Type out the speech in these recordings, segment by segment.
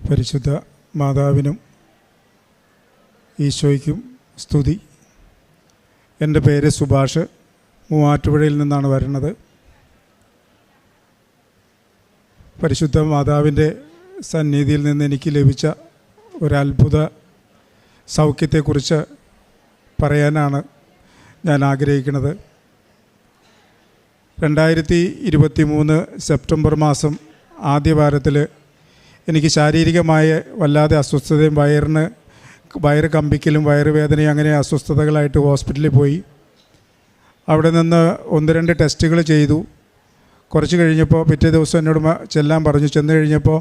പരിശുദ്ധ മാതാവിനും ഈശോയ്ക്കും സ്തുതി. എൻ്റെ പേര് സുഭാഷ്, മൂവാറ്റുപുഴയിൽ നിന്നാണ് വരുന്നത്. പരിശുദ്ധ മാതാവിൻ്റെ സന്നിധിയിൽ നിന്ന് എനിക്ക് ലഭിച്ച ഒരത്ഭുത സൗഖ്യത്തെക്കുറിച്ച് പറയാനാണ് ഞാൻ ആഗ്രഹിക്കുന്നത്. 2023 സെപ്റ്റംബർ മാസം ആദ്യവാരത്തിൽ എനിക്ക് ശാരീരികമായ വല്ലാതെ അസ്വസ്ഥതയും വയറ് കമ്പിക്കലും വയറുവേദനയും അങ്ങനെ അസ്വസ്ഥതകളായിട്ട് ഹോസ്പിറ്റലിൽ പോയി. അവിടെ നിന്ന് 1-2 ടെസ്റ്റുകൾ ചെയ്തു. കുറച്ച് കഴിഞ്ഞപ്പോൾ പിറ്റേ ദിവസം എന്നോട് ചെല്ലാൻ പറഞ്ഞു. ചെന്ന് കഴിഞ്ഞപ്പോൾ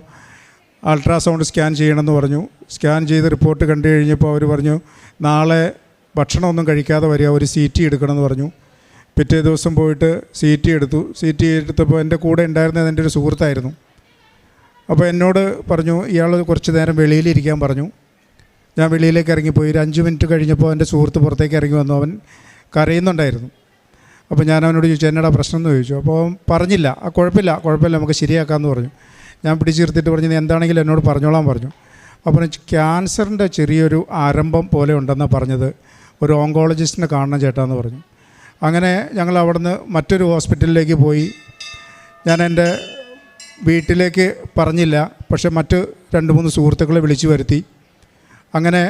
അൾട്രാസൗണ്ട് സ്കാൻ ചെയ്യണമെന്ന് പറഞ്ഞു. സ്കാൻ ചെയ്ത് റിപ്പോർട്ട് കണ്ടു കഴിഞ്ഞപ്പോൾ അവർ പറഞ്ഞു നാളെ ഭക്ഷണമൊന്നും കഴിക്കാതെ വരിക, ഒരു CT എടുക്കണമെന്ന് പറഞ്ഞു. പിറ്റേ ദിവസം പോയിട്ട് CT എടുത്തു. CT എടുത്തപ്പോൾ എൻ്റെ കൂടെ ഉണ്ടായിരുന്നത് എൻ്റെ ഒരു സുഹൃത്തായിരുന്നു. അപ്പോൾ എന്നോട് പറഞ്ഞു ഇയാൾ കുറച്ച് നേരം വെളിയിലിരിക്കാൻ പറഞ്ഞു. ഞാൻ വെളിയിലേക്ക് ഇറങ്ങിപ്പോയി. ഒരു 5 മിനിറ്റ് കഴിഞ്ഞപ്പോൾ എൻ്റെ സുഹൃത്ത് പുറത്തേക്ക് ഇറങ്ങി വന്നു. അവൻ കരയുന്നുണ്ടായിരുന്നു. അപ്പോൾ ഞാൻ അവനോട് ചോദിച്ചു എന്നടാ പ്രശ്നം എന്ന് ചോദിച്ചു. അപ്പോൾ അവൻ പറഞ്ഞില്ല. കുഴപ്പമില്ല നമുക്ക് ശരിയാക്കാമെന്ന് പറഞ്ഞു. ഞാൻ പിടിച്ചിരുത്തിയിട്ട് പറഞ്ഞു നീ എന്താണെങ്കിലും എന്നോട് പറഞ്ഞോളാൻ പറഞ്ഞു. അപ്പോൾ ക്യാൻസറിൻ്റെ ചെറിയൊരു ആരംഭം പോലെ ഉണ്ടെന്നാണ് പറഞ്ഞത്. ഒരു ഓങ്കോളജിസ്റ്റിനെ കാണണം ചേട്ടാന്ന് പറഞ്ഞു. അങ്ങനെ ഞങ്ങൾ അവിടുന്ന് മറ്റൊരു ഹോസ്പിറ്റലിലേക്ക് പോയി. ഞാൻ എൻ്റെ വീട്ടിലേക്ക് പറഞ്ഞില്ല, പക്ഷെ മറ്റ് 2-3 സുഹൃത്തുക്കളെ വിളിച്ചു വരുത്തി. അങ്ങനെ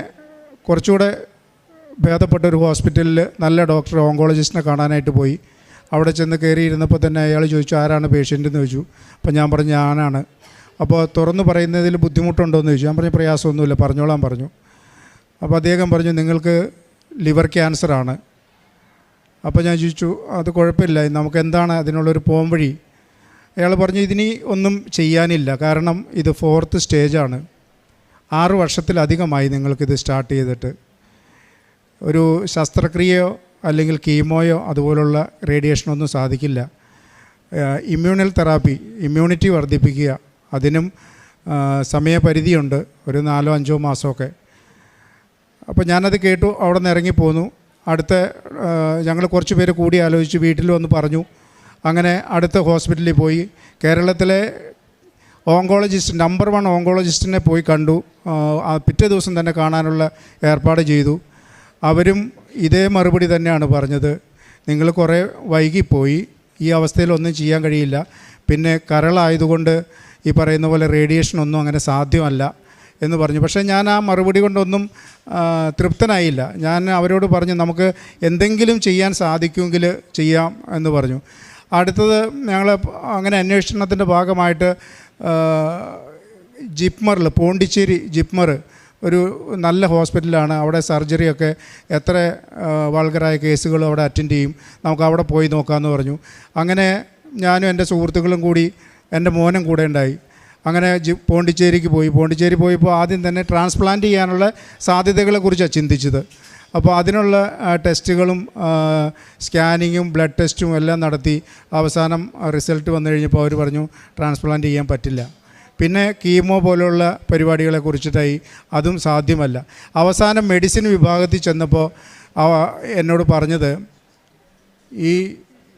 കുറച്ചുകൂടെ ഭേദപ്പെട്ട ഒരു ഹോസ്പിറ്റലിൽ നല്ല ഡോക്ടർ ഓങ്കോളജിസ്റ്റിനെ കാണാനായിട്ട് പോയി. അവിടെ ചെന്ന് കയറിയിരുന്നപ്പോൾ തന്നെ അയാൾ ചോദിച്ചു ആരാണ് പേഷ്യൻ്റ് എന്ന് ചോദിച്ചു. അപ്പോൾ ഞാൻ പറഞ്ഞു ഞാനാണ്. അപ്പോൾ തുറന്ന് പറയുന്നതിൽ ബുദ്ധിമുട്ടുണ്ടോ എന്ന് ചോദിച്ചു. ഞാൻ പറഞ്ഞു പ്രയാസമൊന്നുമില്ല പറഞ്ഞോളാൻ പറഞ്ഞു. അപ്പോൾ അദ്ദേഹം പറഞ്ഞു നിങ്ങൾക്ക് ലിവർ ക്യാൻസറാണ്. അപ്പോൾ ഞാൻ ചോദിച്ചു അത് കുഴപ്പമില്ല, നമുക്ക് എന്താണ് അതിനുള്ളൊരു പോംവഴി? അയാൾ പറഞ്ഞു ഇതിനി ഒന്നും ചെയ്യാനില്ല, കാരണം ഇത് 4th സ്റ്റേജാണ്. 6 വർഷത്തിലധികമായി നിങ്ങൾക്കിത് സ്റ്റാർട്ട് ചെയ്തിട്ട്. ഒരു ശസ്ത്രക്രിയയോ അല്ലെങ്കിൽ കീമോയോ അതുപോലുള്ള റേഡിയേഷനൊന്നും സാധിക്കില്ല. ഇമ്മ്യൂണൽ തെറാപ്പി, ഇമ്മ്യൂണിറ്റി വർദ്ധിപ്പിക്കുക, അതിനും സമയപരിധിയുണ്ട്, ഒരു 4-5 മാസമൊക്കെ. അപ്പോൾ ഞാനത് കേട്ടു, അവിടെ നിന്ന് ഇറങ്ങിപ്പോന്നു. അടുത്ത ഞങ്ങൾ കുറച്ച് പേര് കൂടി ആലോചിച്ച് വീട്ടിൽ വന്ന് പറഞ്ഞു. അങ്ങനെ അടുത്ത ഹോസ്പിറ്റലിൽ പോയി. കേരളത്തിലെ ഓങ്കോളജിസ്റ്റ് നമ്പർ 1 ഓങ്കോളജിസ്റ്റിനെ പോയി കണ്ടു. പിറ്റേ ദിവസം തന്നെ കാണാനുള്ള ഏർപ്പാട് ചെയ്തു. അവരും ഇതേ മറുപടി തന്നെയാണ് പറഞ്ഞത്, നിങ്ങൾ കുറേ വൈകിപ്പോയി, ഈ അവസ്ഥയിലൊന്നും ചെയ്യാൻ കഴിയില്ല, പിന്നെ കരളായതുകൊണ്ട് ഈ പറയുന്ന പോലെ റേഡിയേഷനൊന്നും അങ്ങനെ സാധ്യമല്ല എന്ന് പറഞ്ഞു. പക്ഷേ ഞാൻ ആ മറുപടി കൊണ്ടൊന്നും തൃപ്തനായില്ല. ഞാൻ അവരോട് പറഞ്ഞു നമുക്ക് എന്തെങ്കിലും ചെയ്യാൻ സാധിക്കുമെങ്കിൽ ചെയ്യാം എന്ന് പറഞ്ഞു. അടുത്തത് ഞങ്ങൾ അങ്ങനെ അന്വേഷണത്തിൻ്റെ ഭാഗമായിട്ട് ജിപ്മറിൽ, പോണ്ടിച്ചേരി ജിപ്മർ ഒരു നല്ല ഹോസ്പിറ്റലാണ്. അവിടെ സർജറിയൊക്കെ എത്ര വൾഗറായ കേസുകളും അവിടെ അറ്റൻഡ് ചെയ്യും, നമുക്ക് അവിടെ പോയി നോക്കാമെന്ന് പറഞ്ഞു. അങ്ങനെ ഞാനും എൻ്റെ സുഹൃത്തുക്കളും കൂടി, എൻ്റെ മോനും കൂടെ ഉണ്ടായി. അങ്ങനെ പോണ്ടിച്ചേരിക്ക് പോയി. പോണ്ടിച്ചേരി പോയപ്പോൾ ആദ്യം തന്നെ ട്രാൻസ്പ്ലാന്റ് ചെയ്യാനുള്ള സാധ്യതകളെക്കുറിച്ചാണ് ചിന്തിച്ചത്. അപ്പോൾ അതിനുള്ള ടെസ്റ്റുകളും സ്കാനിങ്ങും ബ്ലഡ് ടെസ്റ്റും എല്ലാം നടത്തി അവസാനം റിസൾട്ട് വന്നു കഴിഞ്ഞപ്പോൾ അവർ പറഞ്ഞു ട്രാൻസ്പ്ലാന്റ് ചെയ്യാൻ പറ്റില്ല. പിന്നെ കീമോ പോലുള്ള പരിപാടികളെ കുറിച്ചിട്ടായി, അതും സാധ്യമല്ല. അവസാനം മെഡിസിൻ വിഭാഗത്തിൽ ചെന്നപ്പോൾ എന്നോട് പറഞ്ഞത് ഈ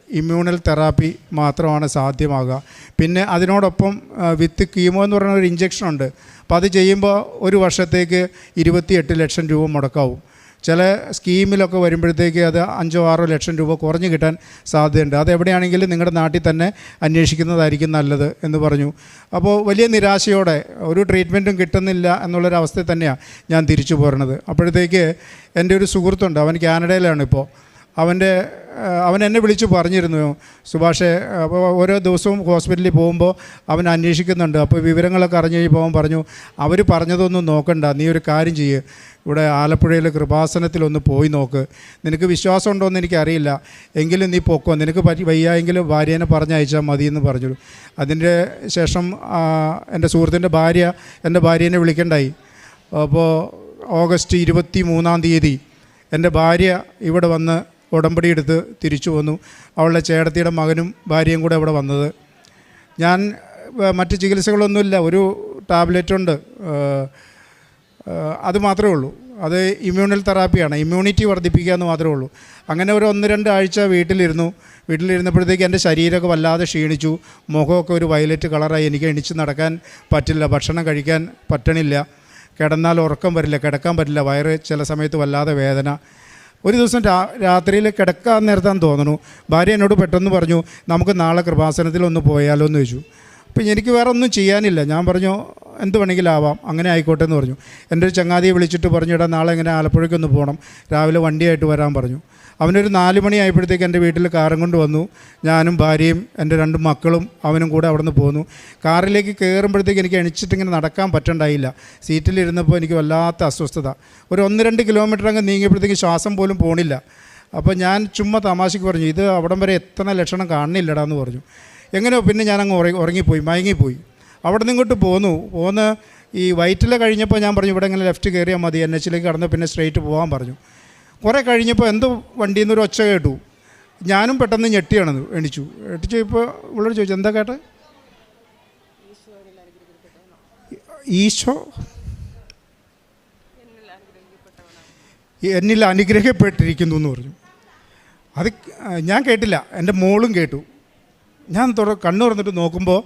ഇമ്മ്യൂണൽ തെറാപ്പി മാത്രമാണ് സാധ്യമാകുക. പിന്നെ അതിനോടൊപ്പം വിത്ത് കീമോ എന്ന് പറയുന്ന ഒരു ഇഞ്ചക്ഷനുണ്ട്. അപ്പോൾ അത് ചെയ്യുമ്പോൾ 1 വർഷത്തേക്ക് 28 ലക്ഷം രൂപ മുടക്കാവും. ചില സ്കീമിലൊക്കെ വരുമ്പോഴത്തേക്ക് അത് 5-6 ലക്ഷം രൂപ കുറഞ്ഞ് കിട്ടാൻ സാധ്യതയുണ്ട്. അതെവിടെയാണെങ്കിലും നിങ്ങളുടെ നാട്ടിൽ തന്നെ അന്വേഷിക്കുന്നതായിരിക്കും നല്ലത് എന്ന് പറഞ്ഞു. അപ്പോൾ വലിയ നിരാശയോടെ ഒരു ട്രീറ്റ്മെൻറ്റും കിട്ടുന്നില്ല എന്നുള്ളൊരവസ്ഥയിൽ തന്നെയാണ് ഞാൻ തിരിച്ചു പോരുന്നത്. അപ്പോഴത്തേക്ക് എൻ്റെ ഒരു സുഹൃത്തുണ്ട്, അവൻ കാനഡയിലാണ് ഇപ്പോൾ. അവൻ എന്നെ വിളിച്ച് പറഞ്ഞിരുന്നു സുഭാഷേ, അപ്പോൾ ഓരോ ദിവസവും ഹോസ്പിറ്റലിൽ പോകുമ്പോൾ അവൻ അന്വേഷിക്കുന്നുണ്ട്. അപ്പോൾ വിവരങ്ങളൊക്കെ അറിഞ്ഞ് കഴിഞ്ഞപ്പോൾ അവൻ പറഞ്ഞു അവർ പറഞ്ഞതൊന്നും നോക്കണ്ട, നീ ഒരു കാര്യം ചെയ്യ്, ഇവിടെ ആലപ്പുഴയിൽ കൃപാസനത്തിലൊന്ന് പോയി നോക്ക്, നിനക്ക് വിശ്വാസം ഉണ്ടോ എന്ന് എനിക്കറിയില്ല, എങ്കിലും നീ പൊക്കോ, നിനക്ക് വയ്യായെങ്കിലും ഭാര്യേനെ പറഞ്ഞയച്ചാൽ മതി എന്ന് പറഞ്ഞു. അതിൻ്റെ ശേഷം എൻ്റെ സുഹൃത്തിൻ്റെ ഭാര്യ എൻ്റെ ഭാര്യേനെ വിളിക്കണ്ടായി. അപ്പോൾ ഓഗസ്റ്റ് 23-ാം തീയതി എൻ്റെ ഭാര്യ ഇവിടെ വന്ന് ഉടമ്പടി എടുത്ത് തിരിച്ചു വന്നു. അവളുടെ ചേട്ടത്തിയുടെ മകനും ഭാര്യയും കൂടെ ഇവിടെ വന്നത്. ഞാൻ മറ്റ് ചികിത്സകളൊന്നുമില്ല, ഒരു ടാബ്ലറ്റുണ്ട്, അത് മാത്രമേ ഉള്ളൂ. അത് ഇമ്മ്യൂണൽ തെറാപ്പിയാണ്, ഇമ്മ്യൂണിറ്റി വർദ്ധിപ്പിക്കുക എന്ന് മാത്രമേ ഉള്ളൂ. അങ്ങനെ ഒരു 1-2 ആഴ്ച വീട്ടിലിരുന്നപ്പോഴത്തേക്ക് എൻ്റെ ശരീരമൊക്കെ വല്ലാതെ ക്ഷീണിച്ചു, മുഖമൊക്കെ ഒരു വയലറ്റ് കളറായി, എനിക്ക് എണീച്ച് നടക്കാൻ പറ്റില്ല, ഭക്ഷണം കഴിക്കാൻ പറ്റണില്ല, കിടന്നാൽ ഉറക്കം വരില്ല, കിടക്കാൻ പറ്റില്ല, വയറ് ചില സമയത്ത് വല്ലാതെ വേദന. ഒരു ദിവസം രാത്രിയിൽ കിടക്കാൻ നേരത്താന്ന് തോന്നുന്നു, ഭാര്യ എന്നോട് പെട്ടെന്ന് പറഞ്ഞു, നമുക്ക് നാളെ കൃപാസനത്തിലൊന്ന് പോയാലോ എന്ന് ചോദിച്ചു. അപ്പം എനിക്ക് വേറെ ഒന്നും ചെയ്യാനില്ല. ഞാൻ പറഞ്ഞു എന്ത് വേണമെങ്കിലും ആവാം, അങ്ങനെ ആയിക്കോട്ടെ എന്ന് പറഞ്ഞു. എൻ്റെ ഒരു ചങ്ങാതിയെ വിളിച്ചിട്ട് പറഞ്ഞു, ഇടാ നാളെ ഇങ്ങനെ ആലപ്പുഴയ്ക്കൊന്ന് പോകണം, രാവിലെ വണ്ടിയായിട്ട് വരാൻ പറഞ്ഞു. അവനൊരു 4 മണി ആയപ്പോഴത്തേക്ക് എൻ്റെ വീട്ടിൽ കാറും കൊണ്ട് വന്നു. ഞാനും ഭാര്യയും എൻ്റെ 2 മക്കളും അവനും കൂടെ അവിടെ നിന്ന് പോന്നു. കാറിലേക്ക് കയറുമ്പോഴത്തേക്ക് എനിക്ക് എണിച്ചിട്ടിങ്ങനെ നടക്കാൻ പറ്റണ്ടായില്ല. സീറ്റിലിരുന്നപ്പോൾ എനിക്ക് വല്ലാത്ത അസ്വസ്ഥത. ഒരു 1-2 കിലോമീറ്റർ അങ്ങ് നീങ്ങിയപ്പോഴത്തേക്ക് ശ്വാസം പോലും പോണില്ല. അപ്പോൾ ഞാൻ ചുമ്മാ തമാശയ്ക്ക് പറഞ്ഞു, ഇത് അവിടം വരെ എത്തണ ലക്ഷണം കാണുന്നില്ലടാ എന്ന് പറഞ്ഞു. എങ്ങനെയോ പിന്നെ ഞാനങ്ങ് മയങ്ങിപ്പോയി. അവിടെ നിന്ന് ഇങ്ങോട്ട് പോന്ന് ഈ വൈറ്റില കഴിഞ്ഞപ്പോൾ ഞാൻ പറഞ്ഞു, ഇവിടെ ഇങ്ങനെ ലെഫ്റ്റ് കയറിയാൽ മതി, NH കടന്ന് പിന്നെ സ്ട്രെയിറ്റ് പോകാൻ പറഞ്ഞു. കുറേ കഴിഞ്ഞപ്പോൾ എന്തോ വണ്ടിയിൽ നിന്നൊരു ഒച്ച കേട്ടു. ഞാനും പെട്ടെന്ന് എണീച്ചു. ഇപ്പോൾ ഇവളോട് ചോദിച്ചു, എന്താ കേട്ടെ? ഈശോ എന്നിൽ അനുഗ്രഹിക്കപ്പെട്ടിരിക്കുന്നു എന്ന് പറഞ്ഞു. അത് ഞാൻ കേട്ടില്ല, എൻ്റെ മോളും കേട്ടു. ഞാൻ കണ്ണു തുറന്നിട്ട് നോക്കുമ്പോൾ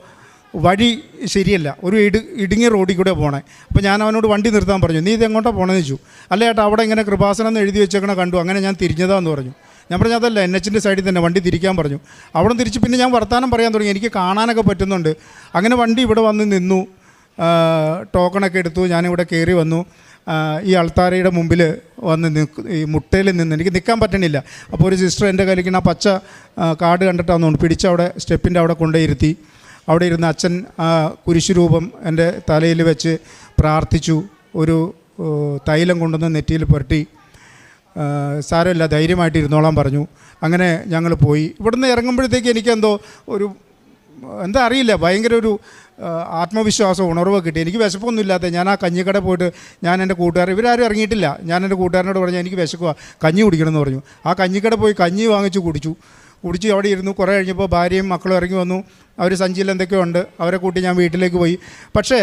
വഴി ശരിയല്ല, ഒരു ഇടുങ്ങിയ റോഡിൽ കൂടെ പോകണേ. അപ്പോൾ ഞാൻ അവനോട് വണ്ടി നിർത്താൻ പറഞ്ഞു. നീ ഇത് എങ്ങോട്ടാണ് പോകണമെന്ന് ചോദിച്ചു. അല്ല ചേട്ടാ, അവിടെ ഇങ്ങനെ കൃപാസനം എന്ന് എഴുതി വെച്ചേക്കണ കണ്ടു, അങ്ങനെ ഞാൻ തിരിഞ്ഞതാന്ന് പറഞ്ഞു. ഞാൻ പറഞ്ഞു അതല്ല, NH സൈഡിൽ തന്നെ വണ്ടി തിരിക്കാൻ പറഞ്ഞു. അവിടെ തിരിച്ച് പിന്നെ ഞാൻ വർത്തമാനം പറയാൻ തുടങ്ങി, എനിക്ക് കാണാനൊക്കെ പറ്റുന്നുണ്ട്. അങ്ങനെ വണ്ടി ഇവിടെ വന്ന് നിന്നു, ടോക്കണൊക്കെ എടുത്തു, ഞാനിവിടെ കയറി വന്നു. ഈ അൾത്താരയുടെ മുമ്പിൽ വന്ന് ഈ മുട്ടയിൽ നിന്ന് എനിക്ക് നിൽക്കാൻ പറ്റണില്ല. അപ്പോൾ ഒരു സിസ്റ്റർ എൻ്റെ കയ്യിലിരിക്കുന്ന ആ പച്ച കാർഡ് കണ്ടിട്ടാന്ന് തോന്നുന്നു, പിടിച്ച് അവിടെ സ്റ്റെപ്പിൻ്റെ അവിടെ കൊണ്ടുപോയിരുത്തി. അവിടെ ഇരുന്ന് അച്ഛൻ കുരിശുരൂപം എൻ്റെ തലയിൽ വെച്ച് പ്രാർത്ഥിച്ചു. ഒരു തൈലം കൊണ്ടുവന്ന് നെറ്റിയിൽ പുരട്ടി, സാരമില്ല ധൈര്യമായിട്ട് ഇരുന്നോളാൻ പറഞ്ഞു. അങ്ങനെ ഞങ്ങൾ പോയി. ഇവിടുന്ന് ഇറങ്ങുമ്പോഴത്തേക്ക് എനിക്കെന്തോ എന്താ അറിയില്ല, ഭയങ്കര ഒരു ആത്മവിശ്വാസം, ഉണർവ് കിട്ടി. എനിക്ക് വിശപ്പൊന്നുമില്ലാത്ത ഞാൻ ആ കഞ്ഞിക്കട പോയിട്ട് ഞാൻ എൻ്റെ ഇവരാരും ഇറങ്ങിയിട്ടില്ല. ഞാൻ എൻ്റെ കൂട്ടുകാരനോട് പറഞ്ഞു, എനിക്ക് വിശക്കുക, കഞ്ഞി കുടിക്കണമെന്ന് പറഞ്ഞു. ആ കഞ്ഞിക്കട പോയി കഞ്ഞി വാങ്ങിച്ച് കുടിച്ചു അവിടെ ഇരുന്നു. കുറേ കഴിഞ്ഞപ്പോൾ ഭാര്യയും മക്കളും ഇറങ്ങി വന്നു. അവർ സഞ്ചിയിൽ എന്തൊക്കെയോ ഉണ്ട്, അവരെ കൂട്ടി ഞാൻ വീട്ടിലേക്ക് പോയി. പക്ഷേ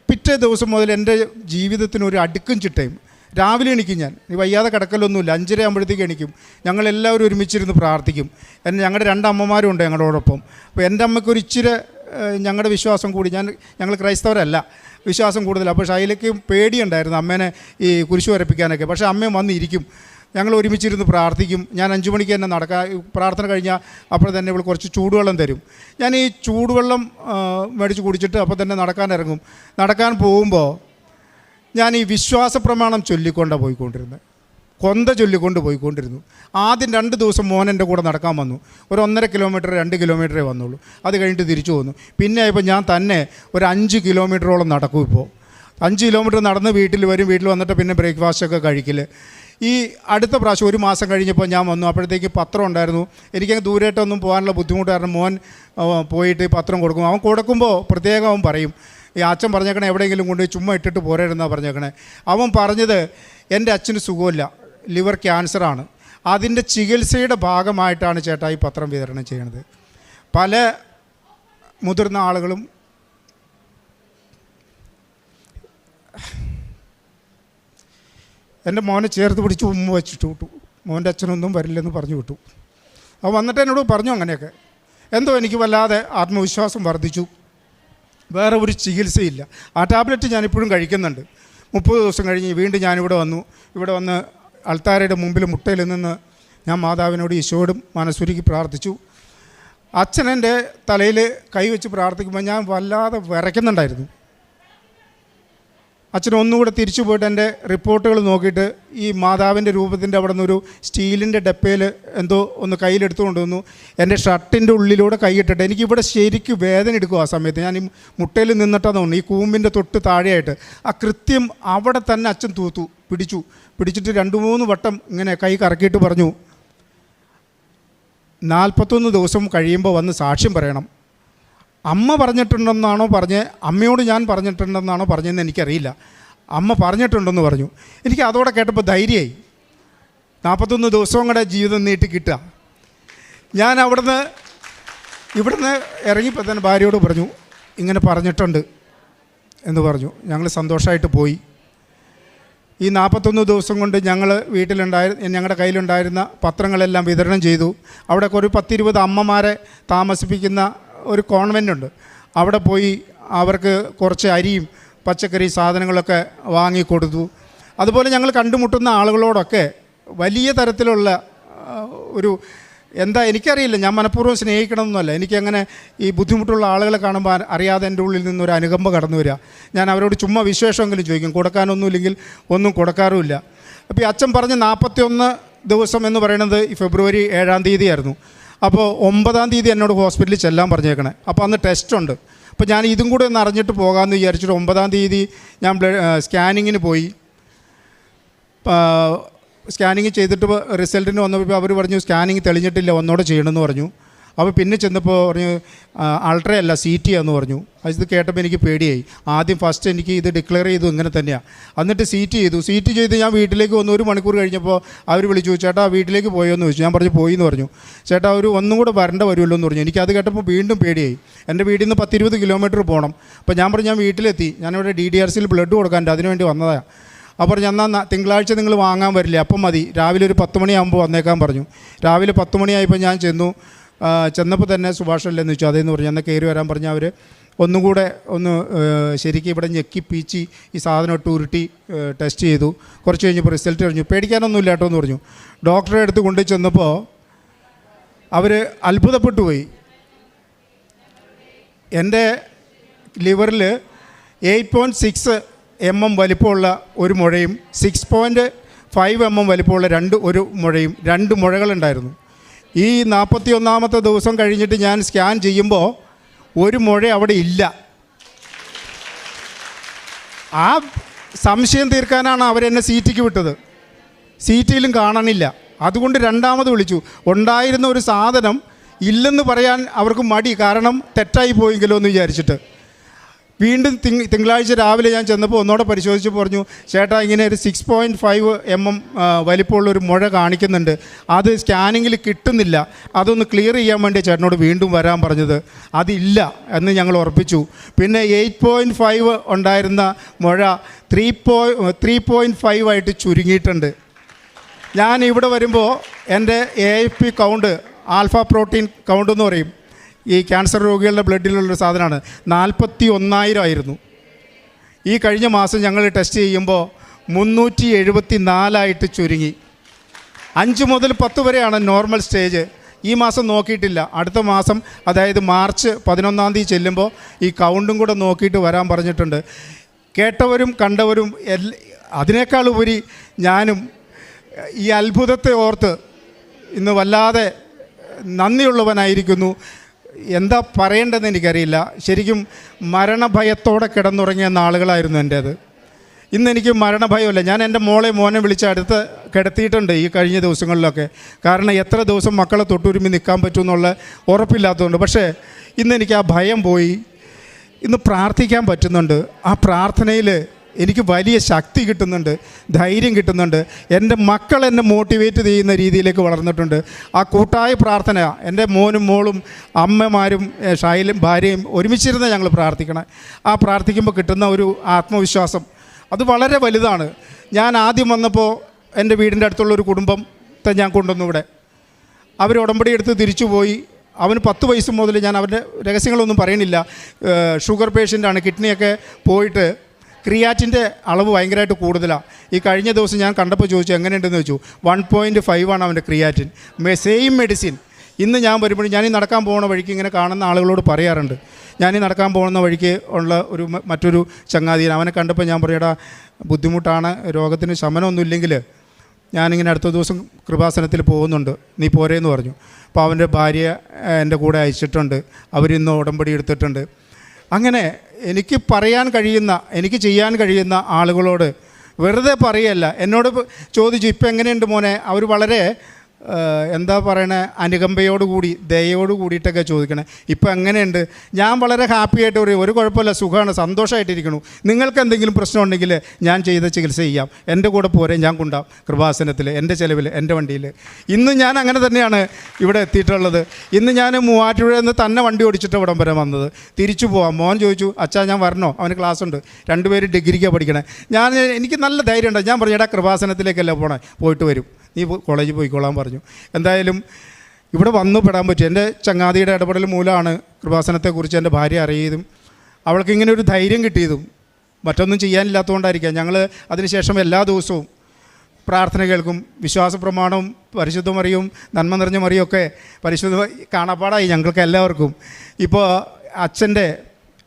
പിറ്റേ ദിവസം മുതൽ എൻ്റെ ജീവിതത്തിന് ഒരു അടുക്കും ചിട്ടയും. രാവിലെ എണിക്കും, ഞാൻ വയ്യാതെ കിടക്കലൊന്നുമില്ല, 5:30 ആകുമ്പോഴത്തേക്ക് എണിക്കും. ഞങ്ങളെല്ലാവരും ഒരുമിച്ചിരുന്ന് പ്രാർത്ഥിക്കും. ഞങ്ങളുടെ 2 അമ്മമാരും ഉണ്ട് ഞങ്ങളോടൊപ്പം. അപ്പോൾ എൻ്റെ അമ്മയ്ക്കൊരു ഇച്ചിരി ഞങ്ങളുടെ വിശ്വാസം കൂടി, ഞങ്ങൾ ക്രൈസ്തവരല്ല, വിശ്വാസം കൂടുതലാണ്. അപ്പോൾ ഷൈലയ്ക്ക് പേടിയുണ്ടായിരുന്നു അമ്മേനെ ഈ കുരിശ് വരപ്പിക്കാനൊക്കെ. പക്ഷേ അമ്മയും വന്നിരിക്കും, ഞങ്ങൾ ഒരുമിച്ചിരുന്ന് പ്രാർത്ഥിക്കും. ഞാൻ 5 മണിക്ക് തന്നെ പ്രാർത്ഥന കഴിഞ്ഞാൽ അപ്പോൾ തന്നെ ഇവൾ കുറച്ച് ചൂടുവെള്ളം തരും. ഞാൻ ഈ ചൂടുവെള്ളം മേടിച്ച് കുടിച്ചിട്ട് അപ്പോൾ തന്നെ നടക്കാൻ പോകുമ്പോൾ ഞാൻ ഈ വിശ്വാസ പ്രമാണം ചൊല്ലിക്കൊണ്ടാണ് പോയിക്കൊണ്ടിരുന്നത്, കൊന്ത ചൊല്ലിക്കൊണ്ട് പോയിക്കൊണ്ടിരുന്നു. ആദ്യം 2 ദിവസം മോൻ എൻ്റെ കൂടെ നടക്കാൻ വന്നു. ഒരു 1.5 കിലോമീറ്റർ 2 കിലോമീറ്ററേ വന്നുള്ളൂ. അത് കഴിഞ്ഞിട്ട് തിരിച്ചു പോന്നു. പിന്നെ ഇപ്പോൾ ഞാൻ തന്നെ ഒരു 5 കിലോമീറ്ററോളം നടക്കും. ഇപ്പോൾ 5 കിലോമീറ്റർ നടന്ന് വീട്ടിൽ വന്നിട്ട് പിന്നെ ബ്രേക്ക്ഫാസ്റ്റൊക്കെ കഴിക്കൽ. ഈ അടുത്ത പ്രാവശ്യം 1 മാസം കഴിഞ്ഞപ്പോൾ ഞാൻ വന്നു. അപ്പോഴത്തേക്ക് പത്രം ഉണ്ടായിരുന്നു. എനിക്കങ്ങ് ദൂരമായിട്ടൊന്നും പോകാനുള്ള ബുദ്ധിമുട്ട് കാരണം മോൻ പോയിട്ട് പത്രം കൊടുക്കും. അവൻ കൊടുക്കുമ്പോൾ പ്രത്യേകം അവൻ പറയും, ഈ അച്ഛൻ പറഞ്ഞേക്കണേ എവിടെയെങ്കിലും കൊണ്ട് ചുമ്മാ ഇട്ടിട്ട് പോരായിരുന്നാണ് പറഞ്ഞേക്കണേ. അവൻ പറഞ്ഞത് എൻ്റെ അച്ഛന് സുഖമില്ല, ലിവർ ക്യാൻസറാണ്, അതിൻ്റെ ചികിത്സയുടെ ഭാഗമായിട്ടാണ് ചേട്ടാ ഈ പത്രം വിതരണം ചെയ്യണത്. പല മുതിർന്ന ആളുകളും എൻ്റെ മോനെ ചേർത്ത് പിടിച്ച് ഉമ്മ വെച്ചിട്ട് വിട്ടു. മോൻ്റെ അച്ഛനൊന്നും വരില്ലെന്ന് പറഞ്ഞു വിട്ടു. അവൻ വന്നിട്ട് എന്നോട് പറഞ്ഞു അങ്ങനെയൊക്കെ. എന്തോ എനിക്ക് വല്ലാതെ ആത്മവിശ്വാസം വർദ്ധിച്ചു. വേറെ ഒരു ചികിത്സയില്ല. ആ ടാബ്ലറ്റ് ഞാനിപ്പോഴും കഴിക്കുന്നുണ്ട്. 30 ദിവസം കഴിഞ്ഞ് വീണ്ടും ഞാനിവിടെ വന്ന് അൾത്താരയുടെ മുമ്പിൽ മുട്ടയിൽ നിന്ന് ഞാൻ മാതാവിനോട് ഈശോയോടും മനസ്സുരുക്കി പ്രാർത്ഥിച്ചു. അച്ഛൻ എൻ്റെ തലയിൽ കൈവച്ച് പ്രാർത്ഥിക്കുമ്പോൾ ഞാൻ വല്ലാതെ വിറയ്ക്കുന്നുണ്ടായിരുന്നു. അച്ഛൻ ഒന്നുകൂടെ തിരിച്ചു പോയിട്ട് എൻ്റെ റിപ്പോർട്ടുകൾ നോക്കിയിട്ട് ഈ മാതാവിൻ്റെ രൂപത്തിൻ്റെ അവിടെ നിന്നൊരു സ്റ്റീലിൻ്റെ ഡപ്പയിൽ എന്തോ ഒന്ന് കയ്യിലെടുത്തു കൊണ്ടുവന്നു. എൻ്റെ ഷർട്ടിൻ്റെ ഉള്ളിലൂടെ കൈയിട്ടിട്ട് എനിക്കിവിടെ ശരിക്കും വേദന എടുക്കും. ആ സമയത്ത് ഞാൻ ഈ മുട്ടയിൽ നിന്നിട്ടാന്ന് തോന്നുന്നു, ഈ കൂമ്പിൻ്റെ തൊട്ട് താഴെയായിട്ട് ആ കൃത്യം അവിടെ തന്നെ അച്ഛൻ പിടിച്ചിട്ട് 2-3 വട്ടം ഇങ്ങനെ കൈ കറക്കിയിട്ട് പറഞ്ഞു, 41 ദിവസം കഴിയുമ്പോൾ വന്ന് സാക്ഷ്യം പറയണം. അമ്മ പറഞ്ഞിട്ടുണ്ടെന്നാണോ അമ്മയോട് ഞാൻ പറഞ്ഞിട്ടുണ്ടെന്നാണോ പറഞ്ഞതെന്ന് എനിക്കറിയില്ല. അമ്മ പറഞ്ഞിട്ടുണ്ടെന്ന് പറഞ്ഞു. എനിക്ക് അതോടെ കേട്ടപ്പോൾ ധൈര്യമായി. 41 ദിവസവും കൂടെ ജീവിതം നീട്ടി കിട്ടുക. ഞാൻ ഇവിടുന്ന് ഇറങ്ങിയപ്പോൾ തന്നെ ഭാര്യയോട് പറഞ്ഞു, ഇങ്ങനെ പറഞ്ഞിട്ടുണ്ട് എന്ന് പറഞ്ഞു. ഞങ്ങൾ സന്തോഷമായിട്ട് പോയി. ഈ 41 ദിവസം കൊണ്ട് ഞങ്ങൾ ഞങ്ങളുടെ കയ്യിലുണ്ടായിരുന്ന പത്രങ്ങളെല്ലാം വിതരണം ചെയ്തു. അവിടെ ഒരു 10-20 അമ്മമാരെ താമസിപ്പിക്കുന്ന ഒരു കോൺവെൻ്റുണ്ട്. അവിടെ പോയി അവർക്ക് കുറച്ച് അരിയും പച്ചക്കറി സാധനങ്ങളൊക്കെ വാങ്ങിക്കൊടുത്തു. അതുപോലെ ഞങ്ങൾ കണ്ടുമുട്ടുന്ന ആളുകളോടൊക്കെ വലിയ തരത്തിലുള്ള ഒരു എനിക്കറിയില്ല, ഞാൻ മനഃപൂർവ്വം സ്നേഹിക്കണമെന്നല്ല, എനിക്കങ്ങനെ ഈ ബുദ്ധിമുട്ടുള്ള ആളുകളെ കാണുമ്പോൾ അറിയാതെ എൻ്റെ ഉള്ളിൽ നിന്നൊരു അനുകമ്പ കടന്നു വരിക. ഞാൻ അവരോട് ചുമ്മാ വിശേഷമെങ്കിലും ചോദിക്കും, കൊടുക്കാനൊന്നുമില്ലെങ്കിൽ ഒന്നും കൊടുക്കാറുമില്ല. അപ്പോൾ ഈ അച്ഛൻ പറഞ്ഞ് 41 ദിവസം എന്ന് പറയുന്നത് ഈ ഫെബ്രുവരി 7-ാം തീയതി ആയിരുന്നു. അപ്പോൾ 9-ാം തീയതി എന്നോട് ഹോസ്പിറ്റലിൽ ചെല്ലാൻ പറഞ്ഞേക്കണേ. അപ്പോൾ അന്ന് ടെസ്റ്റുണ്ട്. അപ്പോൾ ഞാൻ ഇതും കൂടെ ഒന്ന് അറിഞ്ഞിട്ട് പോകാമെന്ന് വിചാരിച്ചിട്ട് 9-ാം തീയതി ഞാൻ സ്കാനിങ്ങിന് പോയി. സ്കാനിങ് ചെയ്തിട്ട് റിസൾട്ടിന് വന്നപ്പോൾ അവർ പറഞ്ഞു സ്കാനിങ് തെളിഞ്ഞിട്ടില്ല, ഒന്നുകൂടെ ചെയ്യണമെന്ന് പറഞ്ഞു. അപ്പോൾ പിന്നെ ചെന്നപ്പോൾ പറഞ്ഞു അൾട്രാ അല്ല CT ആണെന്ന് പറഞ്ഞു. അത് കേട്ടപ്പോൾ എനിക്ക് പേടിയായി. ആദ്യം ഫസ്റ്റ് എനിക്ക് ഇത് ഡിക്ലെയർ ചെയ്തു ഇങ്ങനെ തന്നെയാണ്. എന്നിട്ട് CT ചെയ്ത് ഞാൻ വീട്ടിലേക്ക് വന്നു. 1 മണിക്കൂർ കഴിഞ്ഞപ്പോൾ അവർ വിളിച്ചു, ചേട്ടാ വീട്ടിലേക്ക് പോയോ എന്ന് ചോദിച്ചു. ഞാൻ പറഞ്ഞു പോയി എന്ന് പറഞ്ഞു. ചേട്ടാ ഒന്നും കൂടെ വരേണ്ട വരുമല്ലോ എന്ന് പറഞ്ഞു. എനിക്കത് കേട്ടപ്പോൾ വീണ്ടും പേടിയായി. എൻ്റെ വീട്ടിൽ നിന്ന് 10-20 കിലോമീറ്റർ പോകണം. അപ്പോൾ ഞാൻ പറഞ്ഞു ഞാൻ വീട്ടിലെത്തി, ഞാനിവിടെ DDRCയിൽ ബ്ലഡ് കൊടുക്കാനുണ്ട്, അതിനുവേണ്ടി വന്നതാണ്. അപ്പോൾ എന്നാൽ തിങ്കളാഴ്ച നിങ്ങൾ വാങ്ങാൻ വരില്ലേ, അപ്പം മതി, രാവിലെ ഒരു 10 മണിയാകുമ്പോൾ വന്നേക്കാൻ പറഞ്ഞു. രാവിലെ 10 മണിയായപ്പോൾ ഞാൻ ചെന്നപ്പോൾ തന്നെ സുഭാഷ് അല്ലെന്ന് വെച്ചു. അതേന്ന് പറഞ്ഞു. എന്നാൽ കയറി വരാൻ പറഞ്ഞാൽ അവർ ഒന്നുകൂടെ ശരിക്കും ഇവിടെ ഞെക്കി പീച്ചി ഈ സാധനം ഇട്ട് ഉരുട്ടി ടെസ്റ്റ് ചെയ്തു. കുറച്ച് കഴിഞ്ഞപ്പോൾ റിസൾട്ട് കഴിഞ്ഞു. പേടിക്കാനൊന്നുമില്ല കേട്ടോ എന്ന് പറഞ്ഞു. ഡോക്ടറെ അടുത്ത് കൊണ്ടു ചെന്നപ്പോൾ അവർ അത്ഭുതപ്പെട്ടു പോയി. എൻ്റെ ലിവറിൽ 8.6 mm വലിപ്പമുള്ള ഒരു മുഴയും 6.5 mm വലിപ്പമുള്ള ഒരു മുഴയും 2 മുഴകളുണ്ടായിരുന്നു. ഈ 41-ാമത്തെ ദിവസം കഴിഞ്ഞിട്ട് ഞാൻ സ്കാൻ ചെയ്യുമ്പോൾ ഒരു മുഴ അവിടെ ഇല്ല. ആ സംശയം തീർക്കാനാണ് അവരെന്നെ CTക്ക് വിട്ടത്. CTയിലും കാണണില്ല. അതുകൊണ്ട് രണ്ടാമത് വിളിച്ചു. ഉണ്ടായിരുന്ന ഒരു സാധനം ഇല്ലെന്ന് പറയാൻ അവർക്ക് മടി, കാരണം തെറ്റായി പോയെങ്കിലോ എന്ന് വിചാരിച്ചിട്ട്. വീണ്ടും തിങ്കളാഴ്ച രാവിലെ ഞാൻ ചെന്നപ്പോൾ ഒന്നോടെ പരിശോധിച്ച് പറഞ്ഞു, ചേട്ടാ ഇങ്ങനെ ഒരു 6.5 mm വലിപ്പമുള്ളൊരു മുഴ കാണിക്കുന്നുണ്ട്, അത് സ്കാനിങ്ങിൽ കിട്ടുന്നില്ല, അതൊന്ന് ക്ലിയർ ചെയ്യാൻ വേണ്ടി ചേട്ടനോട് വീണ്ടും വരാൻ പറഞ്ഞത്. അതില്ല എന്ന് ഞങ്ങൾ ഉറപ്പിച്ചു. പിന്നെ 8.5 ഉണ്ടായിരുന്ന മുഴ 3.5 ആയിട്ട് ചുരുങ്ങിയിട്ടുണ്ട്. ഞാൻ ഇവിടെ വരുമ്പോൾ എൻ്റെ AFP count, alpha protein count എന്ന് പറയും, ഈ ക്യാൻസർ രോഗികളുടെ ബ്ലഡിലുള്ളൊരു സാധനമാണ്, 41,000 ആയിരുന്നു. ഈ കഴിഞ്ഞ മാസം ഞങ്ങൾ ടെസ്റ്റ് ചെയ്യുമ്പോൾ 374 ചുരുങ്ങി. 5 മുതൽ 10 വരെയാണ് നോർമൽ സ്റ്റേജ്. ഈ മാസം നോക്കിയിട്ടില്ല. അടുത്ത മാസം, അതായത് മാർച്ച് 11-ാം തീയതി ചെല്ലുമ്പോൾ ഈ കൗണ്ടും കൂടെ നോക്കിയിട്ട് വരാൻ പറഞ്ഞിട്ടുണ്ട്. കേട്ടവരും കണ്ടവരും അതിനേക്കാൾ ഉപരി ഞാനും ഈ അത്ഭുതത്തെ ഓർത്ത് ഇന്ന് വല്ലാതെ നന്ദിയുള്ളവനായിരിക്കുന്നു. എന്താ പറയേണ്ടതെന്ന് എനിക്കറിയില്ല. ശരിക്കും മരണഭയത്തോടെ കിടന്നുറങ്ങിയ നാളുകളായിരുന്നു എൻ്റേത്. ഇന്നെനിക്ക് മരണഭയമില്ല. ഞാൻ എൻ്റെ മോനെ വിളിച്ച് അടുത്ത് കിടത്തിയിട്ടുണ്ട് ഈ കഴിഞ്ഞ ദിവസങ്ങളിലൊക്കെ. കാരണം എത്ര ദിവസം മക്കളെ തൊട്ടുരുമ്മി നിൽക്കാൻ പറ്റുമെന്നുള്ള ഉറപ്പില്ലാത്തതുകൊണ്ട്. പക്ഷേ ഇന്നെനിക്ക് ആ ഭയം പോയി. ഇന്ന് പ്രാർത്ഥിക്കാൻ പറ്റുന്നുണ്ട്. ആ പ്രാർത്ഥനയിൽ എനിക്ക് വലിയ ശക്തി കിട്ടുന്നുണ്ട്, ധൈര്യം കിട്ടുന്നുണ്ട്. എൻ്റെ മക്കൾ എന്നെ മോട്ടിവേറ്റ് ചെയ്യുന്ന രീതിയിലേക്ക് വളർന്നിട്ടുണ്ട്. ആ കൂട്ടായ പ്രാർത്ഥന, എൻ്റെ മോനും മോളും അമ്മമാരും ഷൈലും ഭാര്യയും ഒരുമിച്ചിരുന്ന് ഞങ്ങൾ പ്രാർത്ഥിക്കണം. ആ പ്രാർത്ഥിക്കുമ്പോൾ കിട്ടുന്ന ഒരു ആത്മവിശ്വാസം അത് വളരെ വലുതാണ്. ഞാൻ ആദ്യം വന്നപ്പോൾ എൻ്റെ വീടിൻ്റെ അടുത്തുള്ളൊരു കുടുംബത്തെ ഞാൻ കൊണ്ടുവന്നു ഇവിടെ. അവർ ഉടമ്പടി എടുത്ത് തിരിച്ചു പോയി. അവന് 10 വയസ്സ് മുതൽ, ഞാൻ അവരുടെ രഹസ്യങ്ങളൊന്നും പറയണില്ല, ഷുഗർ പേഷ്യൻ്റാണ്. കിഡ്നിയൊക്കെ പോയിട്ട് ക്രിയാറ്റിൻ്റെ അളവ് ഭയങ്കരമായിട്ട് കൂടുതലാണ്. ഈ കഴിഞ്ഞ ദിവസം ഞാൻ കണ്ടപ്പോൾ ചോദിച്ചു എങ്ങനെയുണ്ടെന്ന് വെച്ചു. 1.5 ആണ് അവൻ്റെ ക്രിയാറ്റിൻ. Same medicine. ഇന്ന് ഞാൻ വരുമ്പോൾ, ഞാനീ നടക്കാൻ പോകുന്ന വഴിക്ക് ഇങ്ങനെ കാണുന്ന ആളുകളോട് പറയാറുണ്ട്. ഞാനീ നടക്കാൻ പോകുന്ന വഴിക്ക് ഉള്ള മറ്റൊരു ചങ്ങാതിയാണ്. അവനെ കണ്ടപ്പോൾ ഞാൻ പറയടാ, ബുദ്ധിമുട്ടാണ്, രോഗത്തിന് ശമനമൊന്നുമില്ലെങ്കിൽ ഞാനിങ്ങനെ അടുത്ത ദിവസം കൃപാസനത്തിൽ പോകുന്നുണ്ട്, നീ പോരേന്ന് പറഞ്ഞു. അപ്പോൾ അവൻ്റെ ഭാര്യ എൻ്റെ കൂടെ അയച്ചിട്ടുണ്ട്. അവരിന്ന് ഉടമ്പടി എടുത്തിട്ടുണ്ട്. അങ്ങനെ എനിക്ക് പറയാൻ കഴിയുന്ന, എനിക്ക് ചെയ്യാൻ കഴിയുന്ന ആളുകളോട് വെറുതെ പറയല്ല. എന്നോട് ചോദിച്ചു ഇപ്പം എങ്ങനെയുണ്ട് മോനെ. അവർ വളരെ എന്താ പറയണേ, അനുകമ്പയോടുകൂടി ദയയോട് കൂടിയിട്ടൊക്കെ ചോദിക്കണേ. ഇപ്പോൾ എങ്ങനെയുണ്ട്? ഞാൻ വളരെ ഹാപ്പി ആയിട്ട് ഒരു കുഴപ്പമില്ല, സുഖമാണ്, സന്തോഷമായിട്ടിരിക്കണു. നിങ്ങൾക്ക് എന്തെങ്കിലും പ്രശ്നം ഉണ്ടെങ്കിൽ ഞാൻ ചെയ്ത ചികിത്സ ചെയ്യാം, എൻ്റെ കൂടെ പോരെ, ഞാൻ കൊണ്ടാം കൃപാസനത്തിൽ, എൻ്റെ ചിലവിൽ, എൻ്റെ വണ്ടിയിൽ. ഇന്ന് ഞാൻ അങ്ങനെ തന്നെയാണ് ഇവിടെ എത്തിയിട്ടുള്ളത്. ഇന്ന് ഞാൻ മൂവാറ്റുപുഴയിൽ നിന്ന് തന്നെ വണ്ടി ഓടിച്ചിട്ട് ഇവിടം വരെ വന്നത്. തിരിച്ചു പോവാം. മോൻ ചോദിച്ചു, അച്ഛാ ഞാൻ വരണോ, അവന് ക്ലാസ് ഉണ്ട്, രണ്ടുപേരും ഡിഗ്രിക്കാണ് പഠിക്കണേ. എനിക്ക് നല്ല ധൈര്യമുണ്ട്. ഞാൻ പറഞ്ഞു, എടാ കൃപാസനത്തിലേക്കല്ല പോണേ, പോയിട്ട് വരും, നീ കോളേജിൽ പോയിക്കോളാൻ പറഞ്ഞു. എന്തായാലും ഇവിടെ വന്നു പെടാൻ പറ്റും. എൻ്റെ ചങ്ങാതിയുടെ ഇടപെടൽ മൂലമാണ് കൃപാസനത്തെക്കുറിച്ച് എൻ്റെ ഭാര്യ അറിയതും അവൾക്ക് ഇങ്ങനെ ഒരു ധൈര്യം കിട്ടിയതും. മറ്റൊന്നും ചെയ്യാനില്ലാത്തതുകൊണ്ടായിരിക്കാം. ഞങ്ങൾ അതിനുശേഷം എല്ലാ ദിവസവും പ്രാർത്ഥന കേൾക്കും. വിശ്വാസ പ്രമാണവും പരിശുദ്ധ മറിയും നന്മ നിറഞ്ഞ മറിയൊക്കെ പരിശുദ്ധ കാണാപ്പാടായി ഞങ്ങൾക്ക് എല്ലാവർക്കും. ഇപ്പോൾ അച്ഛൻ്റെ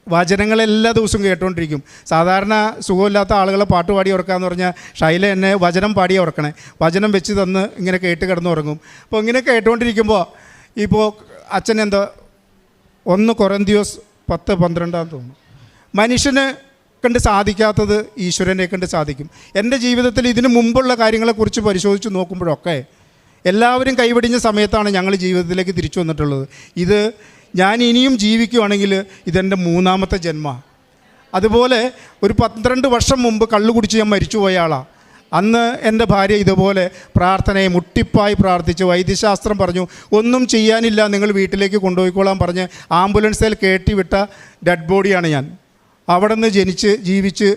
വചനങ്ങൾ എല്ലാ ദിവസവും കേട്ടുകൊണ്ടിരിക്കും. സാധാരണ സുഖമില്ലാത്ത ആളുകളെ പാട്ട് പാടി ഉറക്കാമെന്ന് പറഞ്ഞാൽ ഷൈല എന്നെ വചനം പാടി ഉറക്കണേ, വചനം വെച്ച് തന്ന് ഇങ്ങനെ കേട്ട് കിടന്ന് ഉറങ്ങും. അപ്പോൾ ഇങ്ങനെ കേട്ടുകൊണ്ടിരിക്കുമ്പോൾ ഇപ്പോൾ അച്ഛൻ എന്താ 1 കൊരിന്ത്യർ 10:12 തോന്നുന്നു, മനുഷ്യന് കണ്ട് സാധിക്കാത്തത് ഈശ്വരനെ കണ്ട് സാധിക്കും. എൻ്റെ ജീവിതത്തിൽ ഇതിനു മുമ്പുള്ള കാര്യങ്ങളെക്കുറിച്ച് പരിശോധിച്ച് നോക്കുമ്പോഴൊക്കെ എല്ലാവരും കൈവടിഞ്ഞ സമയത്താണ് ഞങ്ങൾ ജീവിതത്തിലേക്ക് തിരിച്ചു വന്നിട്ടുള്ളത്. ഇത് ഞാൻ ഇനിയും ജീവിക്കുവാണെങ്കിൽ ഇതെൻ്റെ 3ാമത്തെ ജന്മമാണ്. അതുപോലെ ഒരു 12 വർഷം മുമ്പ് കള്ളു കുടിച്ച് ഞാൻ മരിച്ചുപോയ ആളാണ്. അന്ന് എൻ്റെ ഭാര്യ ഇതുപോലെ പ്രാർത്ഥനയെ മുട്ടിപ്പായി പ്രാർത്ഥിച്ച് വൈദ്യശാസ്ത്രം പറഞ്ഞു, ഒന്നും ചെയ്യാനില്ല, നിങ്ങൾ വീട്ടിലേക്ക് കൊണ്ടുപോയിക്കോളാൻ പറഞ്ഞ് ആംബുലൻസിൽ കയറ്റിവിട്ട ഡെഡ് ബോഡിയാണ് ഞാൻ. അവിടെ നിന്ന് ജനിച്ച് ജീവിച്ച്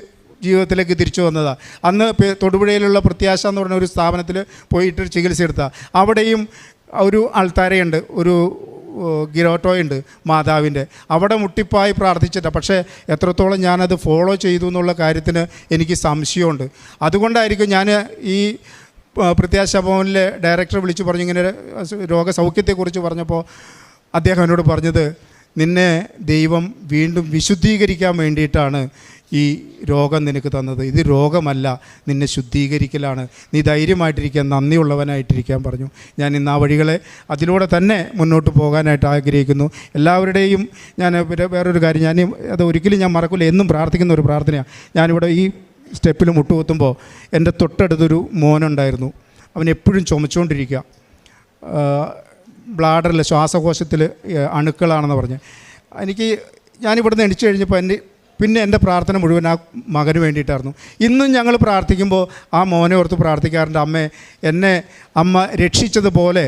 ജീവിതത്തിലേക്ക് തിരിച്ചു വന്നതാണ്. അന്ന് തൊടുപുഴയിലുള്ള പ്രത്യാശ എന്ന് പറഞ്ഞ ഒരു സ്ഥാപനത്തിൽ പോയിട്ട് ചികിത്സ എടുത്താൽ അവിടെയും ഒരു അൾത്താരയുണ്ട്, ഒരു ഗിരോട്ടോയുണ്ട് മാതാവിൻ്റെ. അവിടെ മുട്ടിപ്പായി പ്രാർത്ഥിച്ചിട്ടാണ്. പക്ഷേ എത്രത്തോളം ഞാനത് ഫോളോ ചെയ്തു എന്നുള്ള കാര്യത്തിന് എനിക്ക് സംശയമുണ്ട്. അതുകൊണ്ടായിരിക്കും ഞാൻ ഈ പ്രത്യാശ ഭവനിലെ ഡയറക്ടറെ വിളിച്ച് പറഞ്ഞു, ഇങ്ങനെ രോഗസൗഖ്യത്തെക്കുറിച്ച് പറഞ്ഞപ്പോൾ അദ്ദേഹം എന്നോട് പറഞ്ഞത്, നിന്നെ ദൈവം വീണ്ടും വിശുദ്ധീകരിക്കാൻ വേണ്ടിയിട്ടാണ് ഈ രോഗം നിനക്ക് തന്നത്. ഇത് രോഗമല്ല, നിന്നെ ശുദ്ധീകരിക്കലാണ്. നീ ധൈര്യമായിട്ടിരിക്കാൻ, നന്ദിയുള്ളവനായിട്ടിരിക്കാൻ പറഞ്ഞു. ഞാൻ ഇന്ന് ആ വഴികളെ അതിലൂടെ തന്നെ മുന്നോട്ട് പോകാനായിട്ട് ആഗ്രഹിക്കുന്നു. എല്ലാവരുടെയും ഞാൻ വേറൊരു കാര്യം, അത് ഒരിക്കലും ഞാൻ മറക്കില്ല, എന്നും പ്രാർത്ഥിക്കുന്ന ഒരു പ്രാർത്ഥനയാണ്. ഞാനിവിടെ ഈ സ്റ്റെപ്പിൽ മുട്ടുകുത്തുമ്പോൾ എൻ്റെ തൊട്ടടുത്തൊരു മോനുണ്ടായിരുന്നു. അവൻ എപ്പോഴും ചുമച്ചുകൊണ്ടിരിക്കുക, ബ്ലാഡറിൽ ശ്വാസകോശത്തിൽ അണുക്കളാണെന്ന് പറഞ്ഞ്. ഞാനിവിടുന്ന് എണിച്ചു കഴിഞ്ഞപ്പോൾ പിന്നെ എൻ്റെ പ്രാർത്ഥന മുഴുവൻ ആ മകന് വേണ്ടിയിട്ടായിരുന്നു. ഇന്നും ഞങ്ങൾ പ്രാർത്ഥിക്കുമ്പോൾ ആ മോനെ ഓർത്ത് പ്രാർത്ഥിക്കാറുണ്ട്, എന്നെ അമ്മ രക്ഷിച്ചതുപോലെ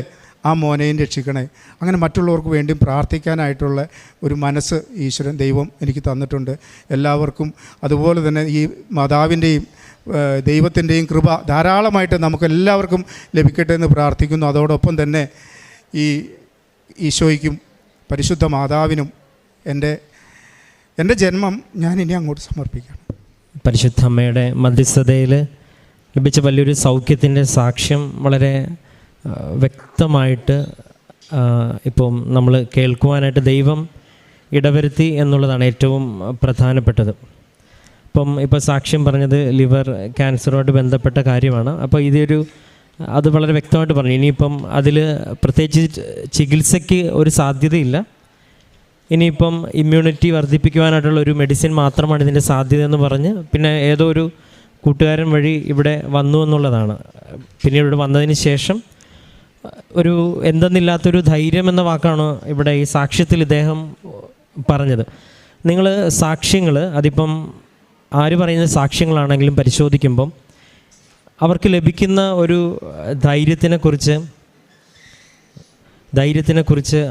ആ മോനെയും രക്ഷിക്കണേ. അങ്ങനെ മറ്റുള്ളവർക്ക് വേണ്ടിയും പ്രാർത്ഥിക്കാനായിട്ടുള്ള ഒരു മനസ്സ് ഈശ്വരൻ ദൈവം എനിക്ക് തന്നിട്ടുണ്ട്. എല്ലാവർക്കും അതുപോലെ തന്നെ ഈ മാതാവിൻ്റെയും ദൈവത്തിൻ്റെയും കൃപ ധാരാളമായിട്ട് നമുക്കെല്ലാവർക്കും ലഭിക്കട്ടെ എന്ന് പ്രാർത്ഥിക്കുന്നു. അതോടൊപ്പം തന്നെ ഈ ഈശോയ്ക്കും പരിശുദ്ധ മാതാവിനും എൻ്റെ ജന്മം ഞാൻ ഇനി അങ്ങോട്ട് സമർപ്പിക്കാം. പരിശുദ്ധ അമ്മയുടെ മധ്യസ്ഥതയിൽ ലഭിച്ച വലിയൊരു സൗഖ്യത്തിൻ്റെ സാക്ഷ്യം വളരെ വ്യക്തമായിട്ട് ഇപ്പം നമ്മൾ കേൾക്കുവാനായിട്ട് ദൈവം ഇടവരുത്തി എന്നുള്ളതാണ് ഏറ്റവും പ്രധാനപ്പെട്ടത്. ഇപ്പോൾ സാക്ഷ്യം പറഞ്ഞത് ലിവർ ക്യാൻസറുമായിട്ട് ബന്ധപ്പെട്ട കാര്യമാണ്. അപ്പോൾ അത് വളരെ വ്യക്തമായിട്ട് പറഞ്ഞു. ഇനിയിപ്പം അതിൽ പ്രത്യേകിച്ച് ചികിത്സയ്ക്ക് ഒരു സാധ്യതയില്ല. ഇനിയിപ്പം ഇമ്മ്യൂണിറ്റി വർദ്ധിപ്പിക്കുവാനായിട്ടുള്ള ഒരു മെഡിസിൻ മാത്രമാണ് ഇതിൻ്റെ സാധ്യത എന്ന് പറഞ്ഞ് പിന്നെ ഏതോ ഒരു കൂട്ടുകാരൻ വഴി ഇവിടെ വന്നു എന്നുള്ളതാണ്. പിന്നീട് ഇവിടെ വന്നതിന് ശേഷം ഒരു എന്തെന്നില്ലാത്തൊരു ധൈര്യം എന്ന വാക്കാണ് ഇവിടെ ഈ സാക്ഷ്യത്തിൽ ഇദ്ദേഹം പറഞ്ഞത്. നിങ്ങൾ സാക്ഷ്യങ്ങൾ അതിപ്പം ആര് പറയുന്ന സാക്ഷ്യങ്ങളാണെങ്കിലും പരിശോധിക്കുമ്പം അവർക്ക് ലഭിക്കുന്ന ഒരു ധൈര്യത്തിനെക്കുറിച്ച്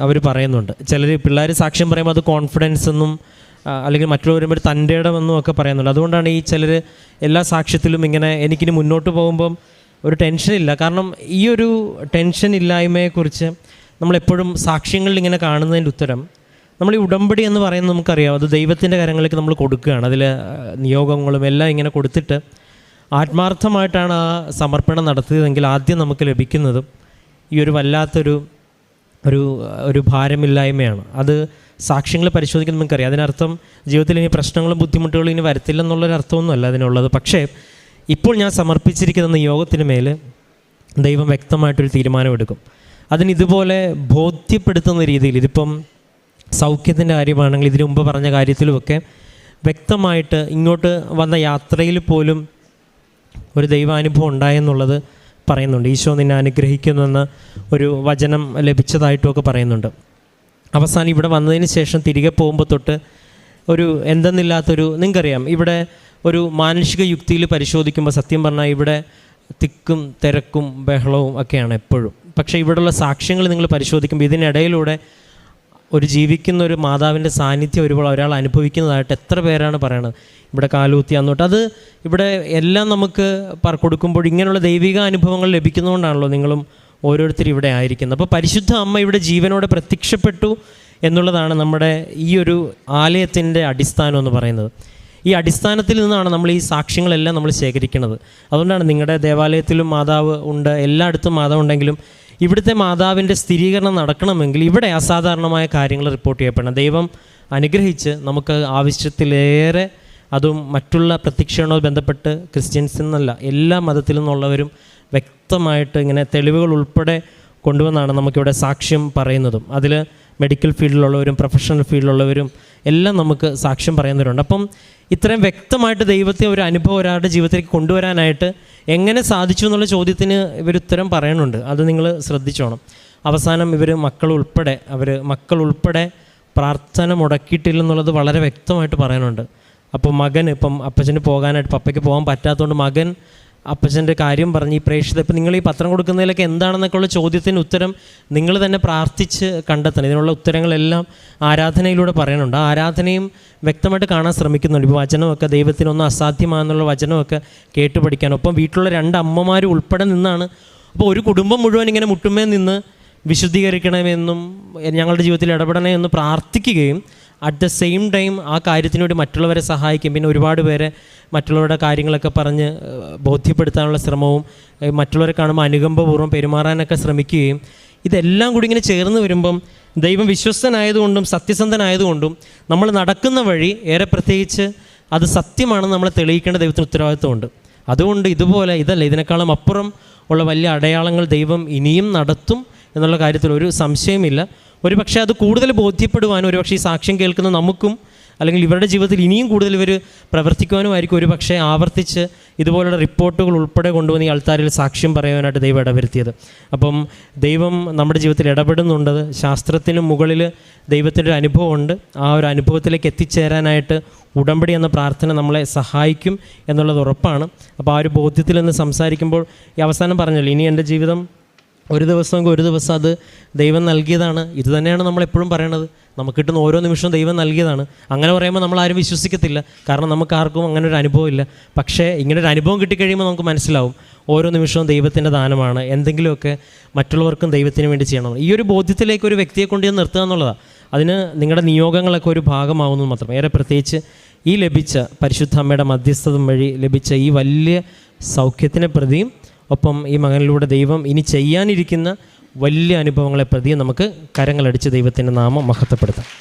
അവർ പറയുന്നുണ്ട്. ചിലർ പിള്ളേർ സാക്ഷ്യം പറയുമ്പോൾ അത് കോൺഫിഡൻസ് എന്നും അല്ലെങ്കിൽ മറ്റുള്ളവർ വരുമ്പോൾ തൻ്റെ ഇടമെന്നും ഒക്കെ പറയുന്നുണ്ട്. അതുകൊണ്ടാണ് ഈ ചിലർ എല്ലാ സാക്ഷ്യത്തിലും ഇങ്ങനെ എനിക്കിനി മുന്നോട്ട് പോകുമ്പം ഒരു ടെൻഷനില്ല. കാരണം ഈ ഒരു ടെൻഷൻ ഇല്ലായ്മയെക്കുറിച്ച് നമ്മളെപ്പോഴും സാക്ഷ്യങ്ങളിൽ ഇങ്ങനെ കാണുന്നതിൻ്റെ ഉത്തരം, നമ്മൾ ഈ ഉടമ്പടി എന്ന് പറയുന്നത് നമുക്കറിയാം, അത് ദൈവത്തിൻ്റെ കരങ്ങളിലേക്ക് നമ്മൾ കൊടുക്കുകയാണ്. അതിൽ നിയോഗങ്ങളും എല്ലാം ഇങ്ങനെ കൊടുത്തിട്ട് ആത്മാർത്ഥമായിട്ടാണ് ആ സമർപ്പണം നടത്തിയതെങ്കിൽ ആദ്യം നമുക്ക് ലഭിക്കുന്നതും ഈ ഒരു വല്ലാത്തൊരു ഒരു ഭാരമില്ലായ്മയാണ്. അത് സാക്ഷ്യങ്ങൾ പരിശോധിക്കുന്ന നമുക്കറിയാം. അതിനർത്ഥം ജീവിതത്തിൽ ഇനി പ്രശ്നങ്ങളും ബുദ്ധിമുട്ടുകളും ഇനി വരത്തില്ലെന്നുള്ളൊരർത്ഥമൊന്നുമല്ല അതിനുള്ളത്. പക്ഷേ ഇപ്പോൾ ഞാൻ സമർപ്പിച്ചിരിക്കുന്ന നിയോഗത്തിന് മേൽ ദൈവം വ്യക്തമായിട്ടൊരു തീരുമാനമെടുക്കും. അതിനിതുപോലെ ബോധ്യപ്പെടുത്തുന്ന രീതിയിൽ, ഇതിപ്പം സൗഖ്യത്തിൻ്റെ കാര്യമാണെങ്കിൽ ഇതിനു മുമ്പ് പറഞ്ഞ കാര്യത്തിലുമൊക്കെ വ്യക്തമായിട്ട് ഇങ്ങോട്ട് വന്ന യാത്രയിൽ പോലും ഒരു ദൈവാനുഭവം ഉണ്ടായെന്നുള്ളത് പറയുന്നുണ്ട്. ഈശോ നിന്നെ അനുഗ്രഹിക്കുന്നുവെന്ന് ഒരു വചനം ലഭിച്ചതായിട്ടുമൊക്കെ പറയുന്നുണ്ട്. അവസാനം ഇവിടെ വന്നതിന് ശേഷം തിരികെ പോകുമ്പോൾ തൊട്ട് ഒരു എന്തെന്നില്ലാത്തൊരു, നിങ്ങൾക്കറിയാം, ഇവിടെ ഒരു മാനുഷിക യുക്തിയിൽ പരിശോധിക്കുമ്പോൾ സത്യം പറഞ്ഞാൽ ഇവിടെ തിക്കും തിരക്കും ബഹളവും ഒക്കെയാണ് എപ്പോഴും. പക്ഷേ ഇവിടെയുള്ള സാക്ഷ്യങ്ങൾ നിങ്ങൾ പരിശോധിക്കുമ്പോൾ ഇതിനിടയിലൂടെ ഒരു ജീവിക്കുന്ന ഒരു മാതാവിൻ്റെ സാന്നിധ്യം ഒരാൾ അനുഭവിക്കുന്നതായിട്ട് എത്ര പേരാണ് പറയണത്. ഇവിടെ കാലൂത്തി അന്നോട്ട് അത് ഇവിടെ എല്ലാം നമുക്ക് കൊടുക്കുമ്പോൾ ഇങ്ങനെയുള്ള ദൈവിക അനുഭവങ്ങൾ ലഭിക്കുന്നതുകൊണ്ടാണല്ലോ നിങ്ങളും ഓരോരുത്തരും ഇവിടെ ആയിരിക്കുന്നത്. അപ്പോൾ പരിശുദ്ധ അമ്മ ഇവിടെ ജീവനോടെ പ്രത്യക്ഷപ്പെട്ടു എന്നുള്ളതാണ് നമ്മുടെ ഈ ഒരു ആലയത്തിൻ്റെ അടിസ്ഥാനം എന്ന് പറയുന്നത്. ഈ അടിസ്ഥാനത്തിൽ നിന്നാണ് നമ്മൾ ഈ സാക്ഷ്യങ്ങളെല്ലാം നമ്മൾ ശേഖരിക്കുന്നത്. അതുകൊണ്ടാണ് നിങ്ങളുടെ ദേവാലയത്തിലും മാതാവ് ഉണ്ട്, എല്ലായിടത്തും മാതാവ് ഉണ്ടെങ്കിലും ഇവിടുത്തെ മാതാവിൻ്റെ സ്ഥിരീകരണം നടക്കണമെങ്കിൽ ഇവിടെ അസാധാരണമായ കാര്യങ്ങൾ റിപ്പോർട്ട് ചെയ്യപ്പെടണം. ദൈവം അനുഗ്രഹിച്ച് നമുക്ക് ആവശ്യത്തിലേറെ, അതും മറ്റുള്ള പ്രത്യക്ഷയോട് ബന്ധപ്പെട്ട് ക്രിസ്ത്യൻസിൽ നിന്നല്ല എല്ലാ മതത്തിൽ നിന്നുള്ളവരും വ്യക്തമായിട്ട് ഇങ്ങനെ തെളിവുകൾ ഉൾപ്പെടെ കൊണ്ടുവന്നാണ് നമുക്കിവിടെ സാക്ഷ്യം പറയുന്നതും. അതിൽ മെഡിക്കൽ ഫീൽഡിലുള്ളവരും പ്രൊഫഷണൽ ഫീൽഡിലുള്ളവരും എല്ലാം നമുക്ക് സാക്ഷ്യം പറയുന്നവരുണ്ട്. അപ്പം ഇത്രയും വ്യക്തമായിട്ട് ദൈവത്തെ ഒരു അനുഭവം ഒരാളുടെ ജീവിതത്തിലേക്ക് കൊണ്ടുവരാനായിട്ട് എങ്ങനെ സാധിച്ചു എന്നുള്ള ചോദ്യത്തിന് ഇവർ ഉത്തരം പറയുന്നുണ്ട്. അത് നിങ്ങൾ ശ്രദ്ധിച്ചോണം. അവസാനം ഇവർ മക്കൾ ഉൾപ്പെടെ പ്രാർത്ഥന മുടക്കിയിട്ടില്ലെന്നുള്ളത് വളരെ വ്യക്തമായിട്ട് പറയുന്നുണ്ട്. അപ്പോൾ മകൻ ഇപ്പം അപ്പച്ചന് പോകാനായിട്ട്, പപ്പയ്ക്ക് പോകാൻ പറ്റാത്തതുകൊണ്ട് മകൻ അപ്പച്ചൻ്റെ കാര്യം പറഞ്ഞ് ഈ പ്രേക്ഷിത, ഇപ്പം നിങ്ങൾ ഈ പത്രം കൊടുക്കുന്നതിലൊക്കെ എന്താണെന്നൊക്കെയുള്ള ചോദ്യത്തിന് ഉത്തരം നിങ്ങൾ തന്നെ പ്രാർത്ഥിച്ച് കണ്ടെത്തണം. ഇതിനുള്ള ഉത്തരങ്ങളെല്ലാം ആരാധനയിലൂടെ പറയുന്നുണ്ട്. ആ ആരാധനയും വ്യക്തമായിട്ട് കാണാൻ ശ്രമിക്കുന്നുണ്ട്. ഇപ്പോൾ വചനമൊക്കെ ദൈവത്തിനൊന്നും അസാധ്യമാണെന്നുള്ള വചനമൊക്കെ കേട്ട് പഠിക്കാൻ, ഒപ്പം വീട്ടിലുള്ള 2 അമ്മമാർ ഉൾപ്പെടെ നിന്നാണ്. അപ്പോൾ ഒരു കുടുംബം മുഴുവൻ ഇങ്ങനെ മുട്ടുമേ നിന്ന് വിശുദ്ധീകരിക്കണമെന്നും ഞങ്ങളുടെ ജീവിതത്തിൽ ഇടപെടണമെന്ന് പ്രാർത്ഥിക്കുകയും അറ്റ് ദ സെയിം ടൈം ആ കാര്യത്തിന് വേണ്ടി മറ്റുള്ളവരെ സഹായിക്കും. പിന്നെ ഒരുപാട് പേരെ മറ്റുള്ളവരുടെ കാര്യങ്ങളൊക്കെ പറഞ്ഞ് ബോധ്യപ്പെടുത്താനുള്ള ശ്രമവും മറ്റുള്ളവരെ കാണുമ്പോൾ അനുകമ്പപൂർവ്വം പെരുമാറാനൊക്കെ ശ്രമിക്കുകയും ഇതെല്ലാം കൂടി ഇങ്ങനെ ചേർന്ന് വരുമ്പം ദൈവം വിശ്വസ്തനായതുകൊണ്ടും സത്യസന്ധനായതുകൊണ്ടും നമ്മൾ നടക്കുന്ന വഴി ഏറെ പ്രത്യേകിച്ച് അത് സത്യമാണെന്ന് നമ്മളെ തെളിയിക്കേണ്ട ദൈവത്തിന് ഉത്തരവാദിത്വമുണ്ട്. അതുകൊണ്ട് ഇതിനേക്കാളും അപ്പുറം ഉള്ള വലിയ അടയാളങ്ങൾ ദൈവം ഇനിയും നടത്തും എന്നുള്ള കാര്യത്തിൽ ഒരു സംശയമില്ല. ഒരു പക്ഷേ അത് കൂടുതൽ ബോധ്യപ്പെടുവാനും ഒരുപക്ഷെ ഈ സാക്ഷ്യം കേൾക്കുന്ന നമുക്കും അല്ലെങ്കിൽ ഇവരുടെ ജീവിതത്തിൽ ഇനിയും കൂടുതൽ ഇവർ പ്രവർത്തിക്കുവാനുമായിരിക്കും ഒരു പക്ഷേ ആവർത്തിച്ച് ഇതുപോലുള്ള റിപ്പോർട്ടുകൾ ഉൾപ്പെടെ കൊണ്ടുവന്ന് ഈ ആൾത്താരിൽ സാക്ഷ്യം പറയാനായിട്ട് ദൈവം ഇടവരുത്തിയത്. അപ്പം ദൈവം നമ്മുടെ ജീവിതത്തിൽ ഇടപെടുന്നുണ്ട്. ശാസ്ത്രത്തിന് മുകളിൽ ദൈവത്തിൻ്റെ ഒരു അനുഭവമുണ്ട്. ആ ഒരു അനുഭവത്തിലേക്ക് എത്തിച്ചേരാനായിട്ട് ഉടമ്പടി എന്ന പ്രാർത്ഥന നമ്മളെ സഹായിക്കും എന്നുള്ളത് ഉറപ്പാണ്. അപ്പോൾ ആ ഒരു ബോധ്യത്തിൽ നിന്ന് സംസാരിക്കുമ്പോൾ ഈ അവസാനം പറഞ്ഞല്ലോ, ഇനി എൻ്റെ ജീവിതം ഒരു ദിവസം അത് ദൈവം നൽകിയതാണ്. ഇത് തന്നെയാണ് നമ്മളെപ്പോഴും പറയണത്. നമുക്ക് കിട്ടുന്ന ഓരോ നിമിഷവും ദൈവം നൽകിയതാണ്. അങ്ങനെ പറയുമ്പോൾ നമ്മളാരും വിശ്വസിക്കത്തില്ല, കാരണം നമുക്ക് ആർക്കും അങ്ങനെ ഒരു അനുഭവം ഇല്ല. പക്ഷേ ഇങ്ങനൊരു അനുഭവം കിട്ടിക്കഴിയുമ്പോൾ നമുക്ക് മനസ്സിലാവും ഓരോ നിമിഷവും ദൈവത്തിൻ്റെ ദാനമാണ്, എന്തെങ്കിലുമൊക്കെ മറ്റുള്ളവർക്കും ദൈവത്തിന് വേണ്ടി ചെയ്യണം. ഈ ഒരു ബോധ്യത്തിലേക്ക് ഒരു വ്യക്തിയെ കൊണ്ട് നിർത്തുക എന്നുള്ളതാണ്. അതിന് നിങ്ങളുടെ നിയോഗങ്ങളൊക്കെ ഒരു ഭാഗമാവുന്നത് മാത്രം. ഏറെ പ്രത്യേകിച്ച് ഈ ലഭിച്ച പരിശുദ്ധ അമ്മയുടെ മധ്യസ്ഥത വഴി ലഭിച്ച ഈ വലിയ സൗഖ്യത്തിനെ പ്രതിയും ഒപ്പം ഈ മകനിലൂടെ ദൈവം ഇനി ചെയ്യാനിരിക്കുന്ന വലിയ അനുഭവങ്ങളെ പ്രതിയും നമുക്ക് കരങ്ങളടിച്ച് ദൈവത്തിൻ്റെ നാമം മഹത്വപ്പെടുത്താം.